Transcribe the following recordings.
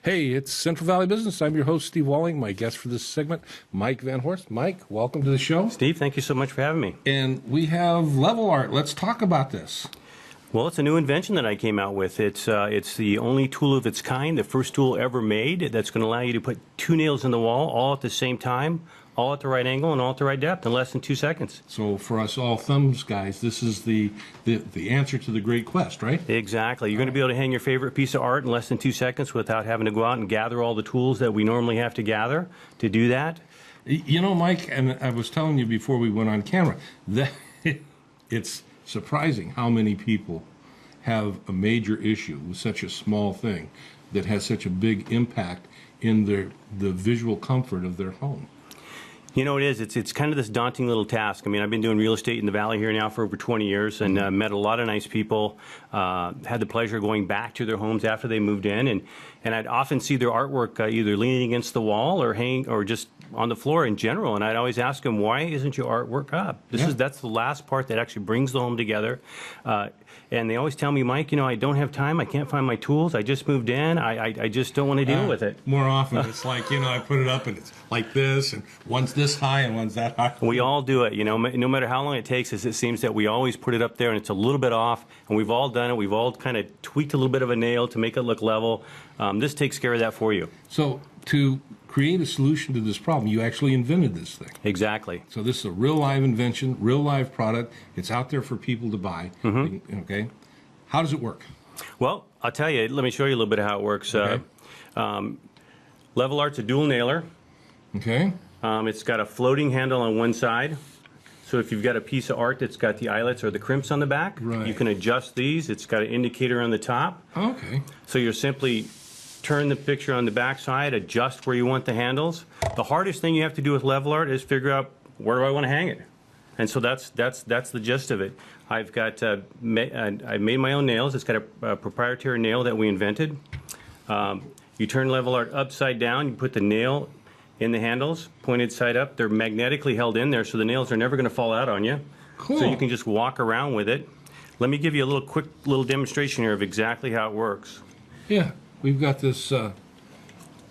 Hey, it's Central Valley Business. I'm your host, Steve Walling. My guest for this segment, Mike Van Horst. Mike, welcome to the show. Steve, thank you so much for having me. And we have Level Art. Let's talk about this. Well, it's a new invention that I came out with. It's the only tool of its kind, the first tool ever made that's going to allow you to put two nails in the wall all at the same time, all at the right angle and all at the right depth in less than 2 seconds. So for us all thumbs guys, this is the answer to the great quest, right? Exactly. You're going to be able to hang your favorite piece of art in less than 2 seconds without having to go out and gather all the tools that we normally have to gather to do that. You know, Mike, and I was telling you before we went on camera, that it's surprising how many people have a major issue with such a small thing that has such a big impact in the visual comfort of their home. You know, it is. It's kind of this daunting little task. I mean, I've been doing real estate in the Valley here now for over 20 years and met a lot of nice people, had the pleasure of going back to their homes after they moved in, and I'd often see their artwork either leaning against the wall or hanging or just on the floor in general, and I'd always ask them, why isn't your artwork up? That's the last part that actually brings the home together. And they always tell me, Mike, you know, I don't have time, I can't find my tools, I just moved in, I just don't want to deal with it. More often it's like, you know, I put it up and it's like this, and one's this high and one's that high. We all do it, you know, no matter how long it takes us, it seems that we always put it up there and it's a little bit off, and we've all done it, we've all kind of tweaked a little bit of a nail to make it look level. This takes care of that for you. So to create a solution to this problem, you actually invented this thing. Exactly. So this is a real live invention, real live product. It's out there for people to buy. Mm-hmm. Okay. How does it work? Well, I'll tell you, let me show you a little bit of how it works. Okay. Level Art's a dual nailer. Okay. It's got a floating handle on one side. So if you've got a piece of art that's got the eyelets or the crimps on the back, right, you can adjust these. It's got an indicator on the top. Okay. So you're simply turn the picture on the back side, adjust where you want the handles. The hardest thing you have to do with Level Art is figure out where do I want to hang it. And so that's the gist of it. I've got I made my own nails. It's got a proprietary nail that we invented. You turn Level Art upside down. You put the nail in the handles, pointed side up. They're magnetically held in there, so the nails are never going to fall out on you. Cool. So you can just walk around with it. Let me give you a quick demonstration here of exactly how it works. Yeah, we've got this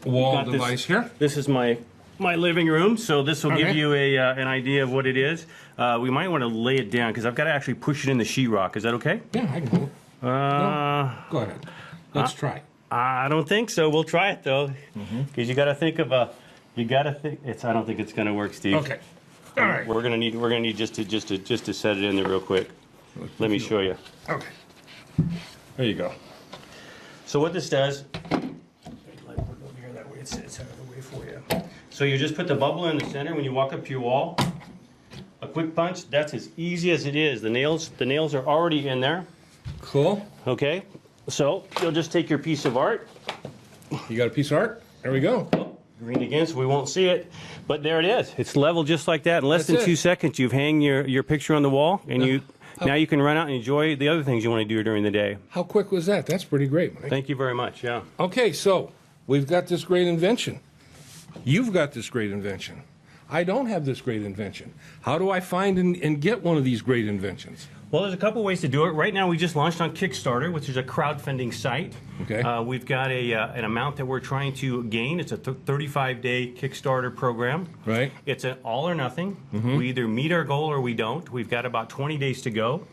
wall device here. This is my living room, so this will give you an idea of what it is. We might want to lay it down because I've got to actually push it in the sheetrock. Is that okay? Yeah, I can do it. No, go ahead. Let's try. I don't think so. We'll try it though, because you got to think of a. You got to think. I don't think it's going to work, Steve. Okay. All right. We're gonna need just to set it in there real quick. Let me show you. Okay. There you go. So what this does. That way it sits out of the way for you. So you just put the bubble in the center when you walk up to your wall. A quick punch. That's as easy as it is. The nails are already in there. Cool. Okay. So you'll just take your piece of art. You got a piece of art? There we go. Green again, so we won't see it, but there it is. It's level just like that. In less than 2 seconds, you've hang your picture on the wall, and now you can run out and enjoy the other things you want to do during the day. How quick was that? That's pretty great, Mike. Thank you very much. Yeah. Okay, so we've got this great invention. You've got this great invention. I don't have this great invention. How do I find and get one of these great inventions? Well, there's a couple ways to do it. Right now, we just launched on Kickstarter, which is a crowdfunding site. Okay. We've got an amount that we're trying to gain. It's a 35-day Kickstarter program. Right. It's an all or nothing. We either meet our goal or we don't. We've got about 20 days to go.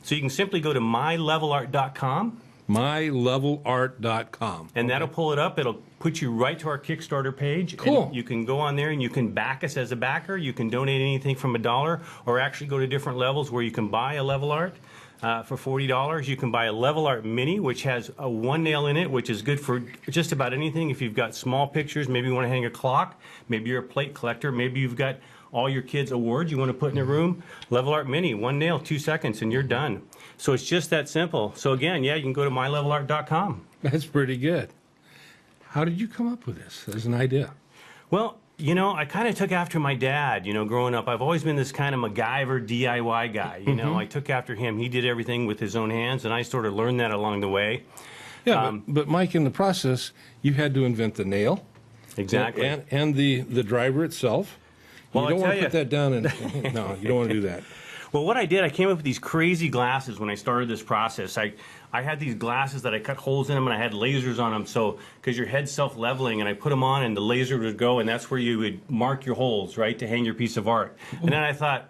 So you can simply go to mylevelart.com. mylevelart.com. And that'll pull it up. It'll put you right to our Kickstarter page. Cool. And you can go on there and you can back us as a backer. You can donate anything from $1 or actually go to different levels where you can buy a Level Art for $40. You can buy a Level Art Mini, which has a one nail in it, which is good for just about anything. If you've got small pictures, maybe you want to hang a clock, maybe you're a plate collector, maybe you've got all your kids' awards you want to put in a room. Level Art Mini, one nail, 2 seconds, and you're done. So it's just that simple. So again, yeah, you can go to mylevelart.com. That's pretty good. How did you come up with this as an idea? Well, you know, I kind of took after my dad, you know, growing up. I've always been this kind of MacGyver DIY guy, you know. I took after him. He did everything with his own hands, and I sort of learned that along the way. Yeah, but Mike, in the process, you had to invent the nail. Exactly. And the driver itself. Well, you don't want to you, put that down. No, you don't want to do that. Well, what I did, I came up with these crazy glasses when I started this process. I had these glasses that I cut holes in them, and I had lasers on them, so because your head's self-leveling, and I put them on, and the laser would go, and that's where you would mark your holes, right, to hang your piece of art. And then I thought,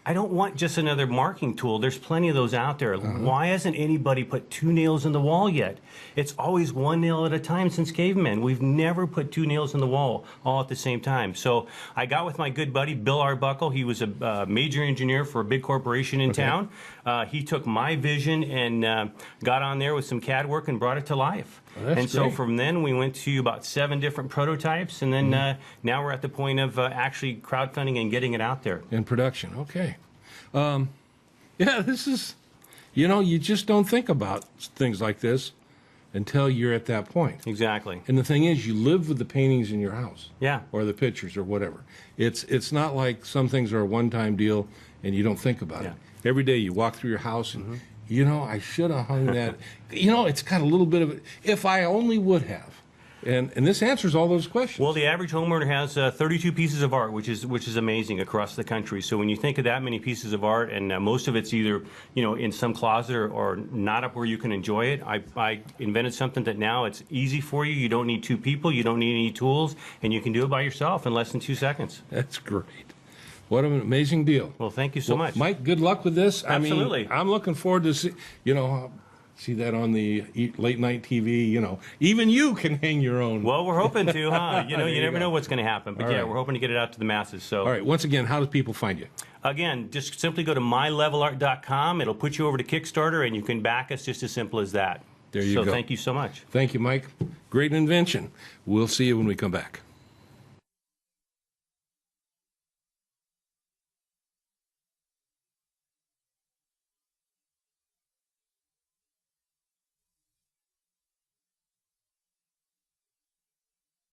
I don't want just another marking tool. There's plenty of those out there. Why hasn't anybody put 2 nails in the wall yet? It's always 1 nail at a time since cavemen. We've never put 2 nails in the wall all at the same time. So I got with my good buddy, Bill Arbuckle. He was a major engineer for a big corporation in town. He took my vision and got on there with some CAD work and brought it to life. That's so great. from then we went to about 7 different prototypes, and then now we're at the point of actually crowdfunding and getting it out there. In production, okay. Yeah, this is, you just don't think about things like this until you're at that point. Exactly. And the thing is, you live with the paintings in your house. Yeah. Or the pictures or whatever. It's not like some things are a one-time deal and you don't think about it. Every day you walk through your house and, I should have hung that. It's got a little bit of it. If I only would have. And this answers all those questions. Well, the average homeowner has 32 pieces of art, which is amazing across the country. So when you think of that many pieces of art, and most of it's either in some closet or not up where you can enjoy it, I invented something that now it's easy for you. You don't need 2 people, you don't need any tools, and you can do it by yourself in less than 2 seconds. That's great. What an amazing deal. Well, thank you so much, Mike. Good luck with this. Absolutely. I mean, I'm looking forward to see that on the late night TV. Even you can hang your own. Well, we're hoping to, huh? You never go. know what's going to happen. But All right. we're hoping to get it out to the masses. So. All right. Once again, how do people find you? Again, just simply go to mylevelart.com. It'll put you over to Kickstarter, and you can back us just as simple as that. There you go. So thank you so much. Thank you, Mike. Great invention. We'll see you when we come back.